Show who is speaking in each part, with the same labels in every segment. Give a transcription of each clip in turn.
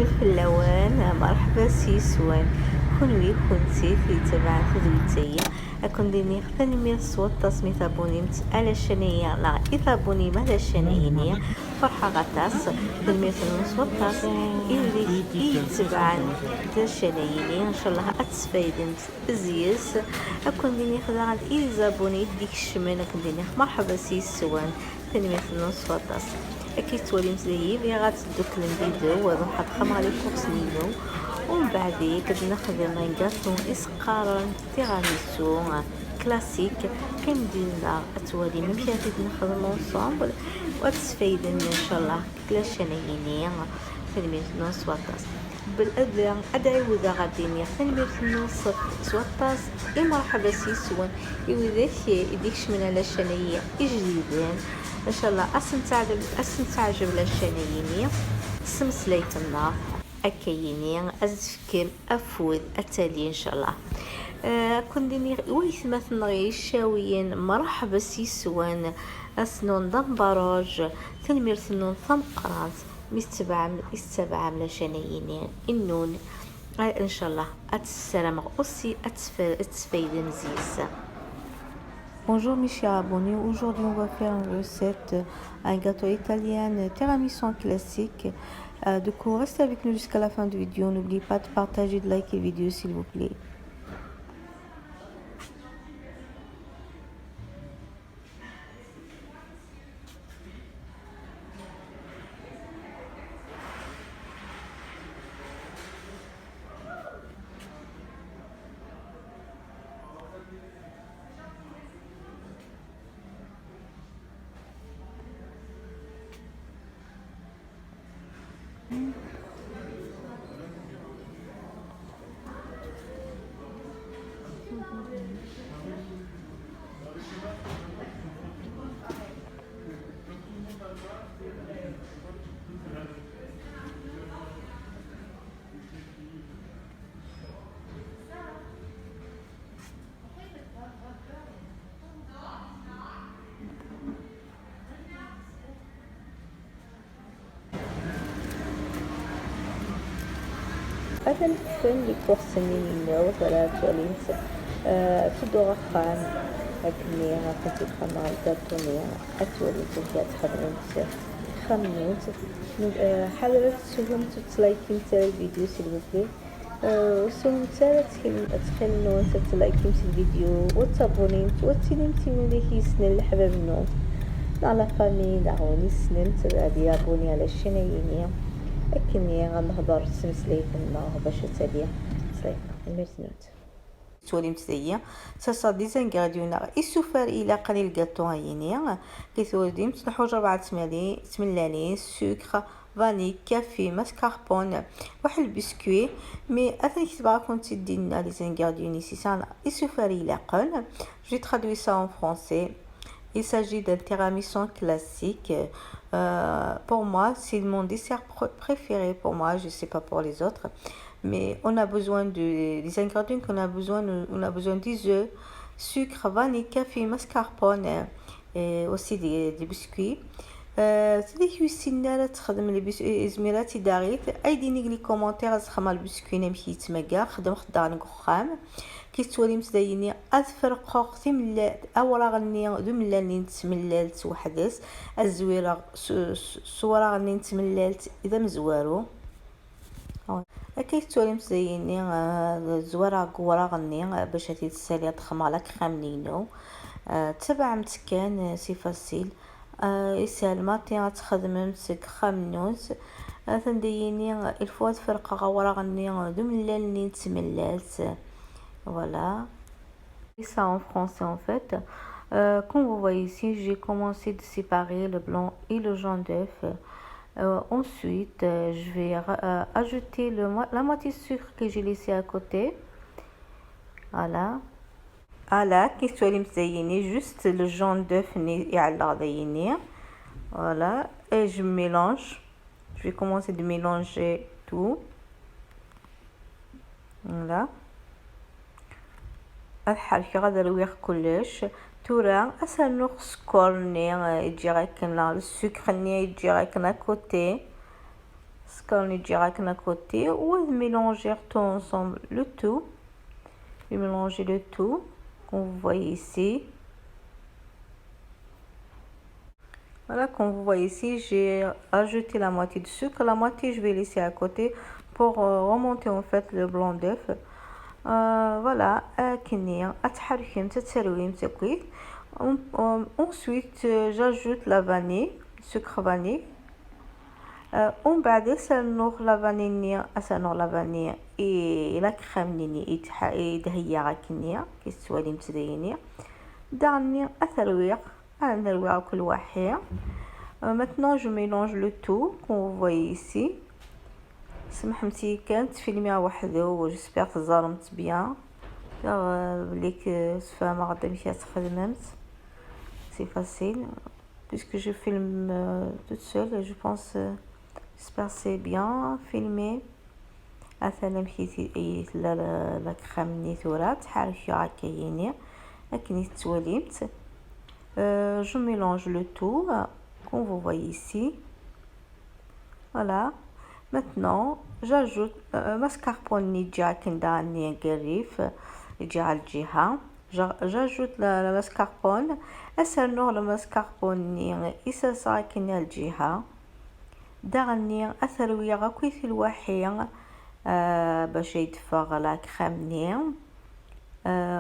Speaker 1: في اللوان مرحبا سيسوان كونوي كنتي في تبع ثدويتية أكون ديني ثنمي صوت تصميت أبونيمت على الشنية لا إذا أبونيم على الشنية فرحة غطاس ثنمي صوت تص إلي يتبع الشنية إن شاء الله أتسفايدنت زيس أكون ديني خدعت إذا أبونيت ديك الشمال أكون ديني مرحبا سيسوان ثنمي صوت تص أكيد تولي مزيب يا غاتدوك الفيديو وهذا حد خمر لي كورسنينو ومن بعد كنخدم ان كاطون اسقارن تيراميسو كلاسيك كنديرنا اتوالي ممشي نخدم اونصومبل وتستفيدن ان شاء الله كلاش انايني فيلمي نص وطاس بالأذى أدعي وذا غاديني فيلمي نص وطاس مرحبا سيسوان يوذاك يديكش من على الشنية جديدين ان شاء الله تعجب للشنيني سمسليتنا اكيني ازفكر افوذ التالي ان شاء الله. كنديني ويثمث نغيش شاويين مرحبا سيسوان اسنون ضمبراج تنمير سنون ثم قرات مستبع من الشنيني النون ان شاء الله السلام aussi اتفايد مزيس.
Speaker 2: Bonjour mes chers abonnés, aujourd'hui on va faire une recette, un gâteau italien tiramisu classique. Du coup restez avec nous jusqu'à la fin de la vidéo, n'oubliez pas de partager, de liker la vidéo s'il vous plaît.
Speaker 1: هذا الفن اللي كورسني منه وثلاث ولينت تدو غخان هكني هاكنتي خمر الكاتونية أتولي تلقى تخدمت خمنوت حضرت سهم تتلايكين تاع الفيديو سيلفوبلي وسهم تاع تخلنو انت تلايكين الفيديو وتابونيمت وتينيمتي ملي كيسنن الحباب النوم على فامي دعوني سننت غادي ابوني على الشنايينيه أكني غنهضر سمسليتنا باش تاليا سليك المسنوت
Speaker 2: تولي متزيا سا دي زانغريديون السفر الى قليل الكاطو هايني كيتولدي متنحوج 4 تملالين سكر فاني كافي ماسكاربون واحد البسكوي مي اثني كتبغا كنت دينا لي زانغريديون ici ça السفر الى قل j'ai traduit ça en français. Il s'agit d'un tiramisu classique. Pour moi, c'est mon dessert préféré pour moi. Je sais pas pour les autres, mais on a besoin des ingrédients qu'on a besoin. On a besoin des œufs, sucre, vanille, café, mascarpone, et aussi des biscuits. تدي كيوسينا تخدم لي زميلاتي داريت ايديني لي كومونتير زخما البسكوي نمشي يتمكا خدام نقخام كيتولي متديني افرقوق تملات اوراغ ني دملا ني نتملالت وحدس الزويره صوراغ ني نتملالت اذا مزوارو كيتولي متديني زويره قوراغ ني باش هاتي تسالي تخما لك خامنينو تبع متكان سي فاسيل يسال ماتي تخدم مسك خامنوز ثنديني الفوت فرقه غورا غني دملال ني تملالت. Voilà. Et ça en français en fait. Comme vous voyez ici, j'ai commencé de séparer le blanc et le jaune d'œuf. Ensuite, je vais ajouter la moitié de sucre que j'ai laissé à côté. Voilà. Voilà, كيتولي مزيني juste le jaune d'œuf يعلق ضيني. Voilà, et je mélange. Je vais commencer de mélanger tout. Voilà. الحركة غادي نرويح كلش تورا اسال نقص سكر ني يجي غاكنا السكر ني يجي غاكنا كوتي السكر يجي راكنا كوتي و mélanger tout ensemble le tout. Je vais mélanger le tout comme vous voyez ici. Voilà, comme vous voyez ici, j'ai ajouté la moitié de sucre. La moitié, je vais laisser à côté pour remonter en fait le blanc d'œuf. Voilà, ensuite j'ajoute la vanille, sucre vanille. ومن بعد سنوغ لا فانيليا لا فانيليا الى كريم نيني يدهيا غاكنيا كيستوالي متديني داني اثرويق نرويق كل واحد. maintenant je mélange le tout comme vous voyez ici. سمحتي كانت فيلميها وحده جيسبر تزارمت بيان بليك سفامه غدا مشي تخدمت سي فاسيل puisque je filme toute seule je pense. J'espère c'est bien filmé. مثلا مشيتي ايت لا كريم نيتورا تحركي هكايني لكن تواليمت. Je mélange le tout comme vous voyez ici. Voilà. Maintenant j'ajoute mascarpone يجي كنداني قريف يجي على الجهة. j'ajoute la mascarpone أسرنوغ الماسكاربوني إسا ساكن الجهة داغني أثروي غاكوي في الواحية باش يدفع لا كريمني.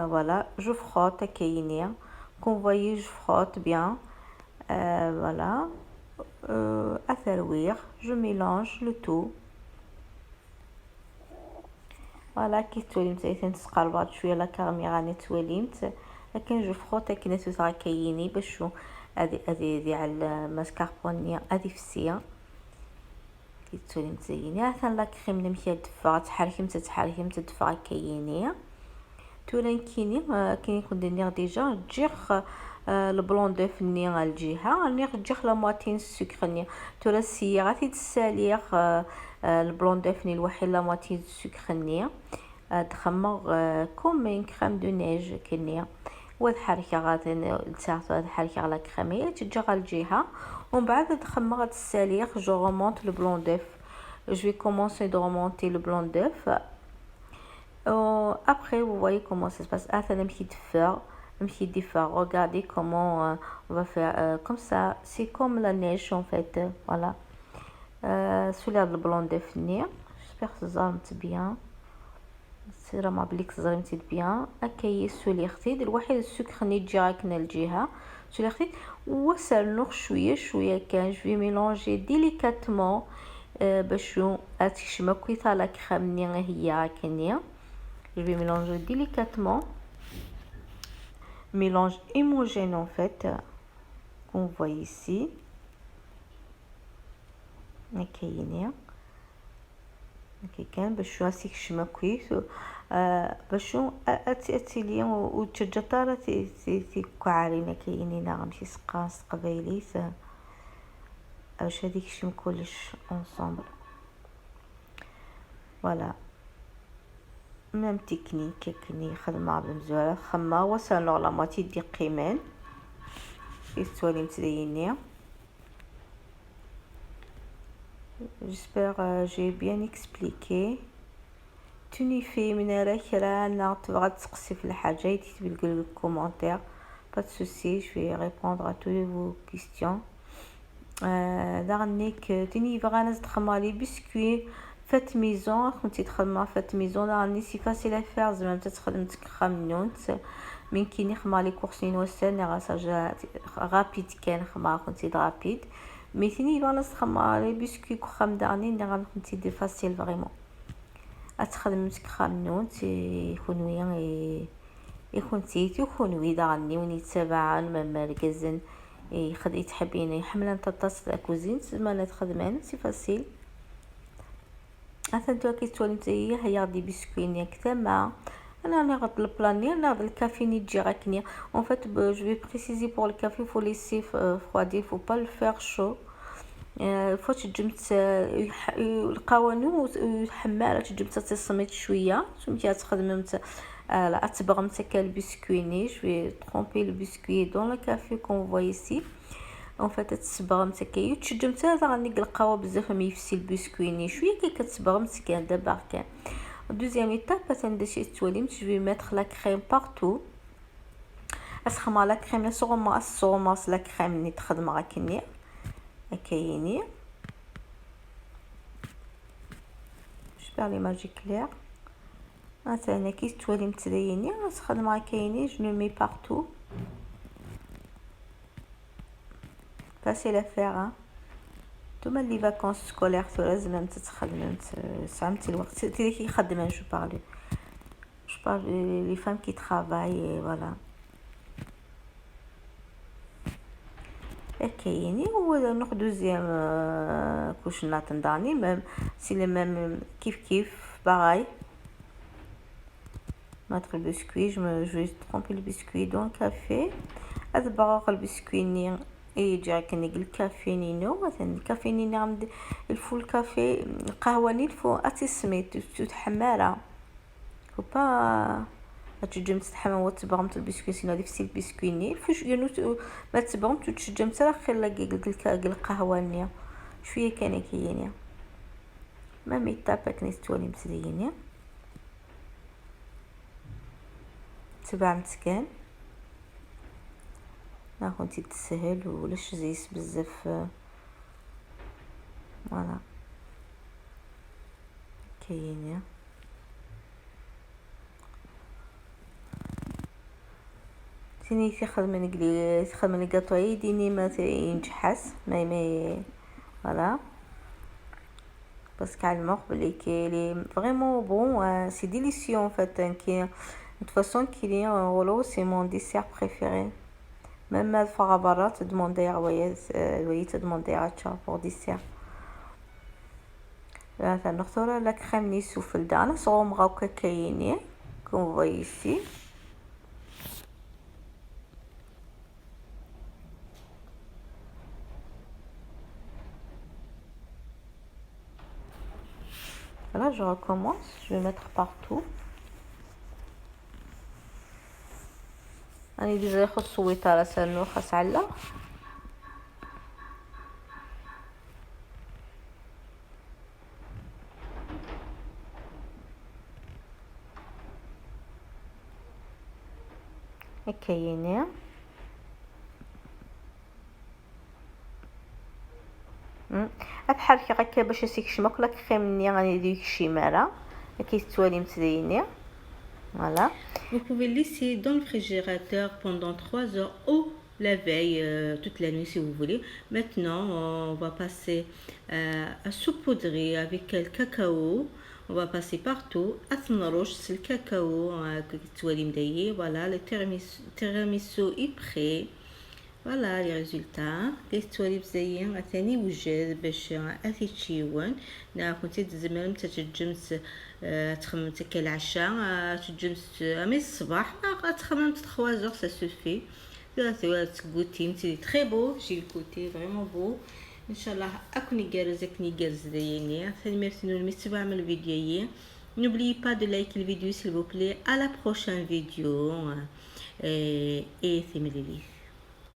Speaker 2: voilà je frotte كايني comme voyez je frotte bien. voilà أثروي je mélange le tout. voilà كي توليمت ايثن تقربات شويه لا كرمي راني توليمت لكن جو فروت كي نتوثا كايني باش هذه على الماسكاربوني هذه فسيه كي توليمت زيني مثلا لا كريم نمشي دفا تحركمت دفا كايني تولين كيني كاين يكون دير ديجا تجيخ البلون دو فني على الجهه راني تجيخ لا مواتين السكر ني تولى السياره تساليخ البلون دو فني الوحيد لا مواتين السكر ني تخمر كوم ان كريم دو نيج كني وهاد حركه غادي تاعت هاد الحركه على كريميه تجي على الجهه ومن بعد تخمر هاد الساليخ جو رومونت لو بلون دوف. je vais commencer de remonter le blanc d'œuf. Après vous voyez comment ça se passe. un petit diffère. Regardez comment on va faire comme ça. C'est comme la neige en fait. Voilà. Celui-là le blanc d'œuf. J'espère que ça va bien. C'est vraiment بليك زرمتي بيان اكاي سولي خديت الواحد السكر نيجي راكنا الجهه سولي خديت وسرنوغ شويه كان جو ميلونجي ديليكاتمون باش اتشما كويتا لا كريم هي راكنيه. je vais mélanger délicatement mélange homogène en fait comme vous voyez ici كاينين كان باش راسك شما كويس باش اتيلي وتجطاره تي كعارينا كاينين غنمشي سقاس قبايليس باش هذيك شم كلش اونصومبل. فوالا ميم تكنيك كني خدمه بمزوره خما وصلنا لا ماتي دي قيمان يستوالي متدينيه. J'espère j'ai bien expliqué. تونيفي من راكرا انا تبغى تسقسي في الحاجه يكتب لك الكومونتير pas de souci je vais répondre à toutes vos questions. داغنيك توني بغا ناس تخمالي بسكوي فات ميزون كنتي تخدم فات ميزون داغني سي فاسيل افير زعما تخدم خمنونت من كيني خمالي كورسين وسان غاسا رابيد كان خما كنتي رابيد ميتيني بانس خمالي بسكوي كخم داني نغا كنتي دي فاسيل فريمون اتخدم تخمنون يكون ويا يكون تيتي يكون ويدا غني وني تبع المركزن يخدي تحبين يحمل انت طاس كوزين ما تخدمان سي فاسيل. اثنتو كي تولي هي دي بسكوي نياك تما انا ناخذ البلاني ناخذ الكافي نيجي راكني en fait je vais préciser pour le café faut laisser refroidir faut pas le faire chaud. faut تجمت القوانو حماله تجمت تصميت شويه سميتي تخدمت لا تبغمت البسكوي ني je vais tremper le biscuit dans le café comme vous voyez ici. اون فات تسبغم تكاي تشجمت هذا غني القهوه بزاف ما يفسي البسكويني شويه كي كتسبغم كان دابا كان. دوزيام ايطاب تندير شي تواليم جو ميتر لا كريم بارتو اسخما لا كريم لا صوماس لا كريم ني تخدم غاكني هكايني جبر لي ماجي كلير مثلا كي تواليم تديني غتخدم هكايني جو مي بارتو فاسيل افير. نتوما لي فاكونس سكولير لازم تتخدم ساعمتي الوقت تي كيخدم جو بارلي لي فام كي ترافاي فوالا هكايني. هو ناخذ دوزيام كوشنا تنداني ميم سي لي ميم كيف باغاي mettre le biscuit je vais tremper le biscuit dans le café أذبغ البسكويت ني يجي كني الكافي نينو مثلا الكافي نينو عند الفول كافي القهوه ني الفو اتي سميت تحمارة وبا تجم تحمى وتبغمت البسكويت سينو هذيك السيل البسكويت ني فاش ينو ما تبغمت تشجم ترى خير لك القهوه ني شويه كان كيينيا ما ميطابك نستولي مسدينيا تبع مسكان ناخد تسهل ولاش زيس بزاف فوالا كاينه تاني تخدم لي كاطوي ديني ما ينجحس ما فوالا باسكو علموق بلي كي فريمون بون سي ديليسيو en fait كي de toute façon كي رولو سي مون ديسير بريفيري même الفرا برا تدموندي عوايز تدموندي عشا بور ديسير لا نختار لا كريم ني سوفل دانا صوم غاوكا كايني كون فوي ici Là, je recommence, je vais mettre partout. أنا ديجا ياخد صويت على سنو خاص على هكايني ابحال كي غاكا باش يسيكشمك لا كريم ني غندير شي مره كيتوالي متزيني. Voilà.
Speaker 1: Vous pouvez laisser dans le réfrigérateur pendant 3 heures ou la veille, toute la nuit si vous voulez. Maintenant, on va passer à saupoudrer avec le cacao. On va passer partout. C'est le cacao. Voilà, le tiramisu est prêt. Voilà les résultats. كيستوالي مزيان عثاني وجد باش اثيتشيون كنتي تزمرم تتجمس تخممت كالعشاء تجمس مي الصباح تخممت 3 heures ça suffit. تغوتي متي تري بو جي الكوتي فريمون بو ان شاء الله اكوني جارزكني جارز ديني ثاني ميرسي نو مستبع من الفيديو. N'oubliez pas de liker le vidéo s'il vous plaît. À la prochaine vidéo et c'est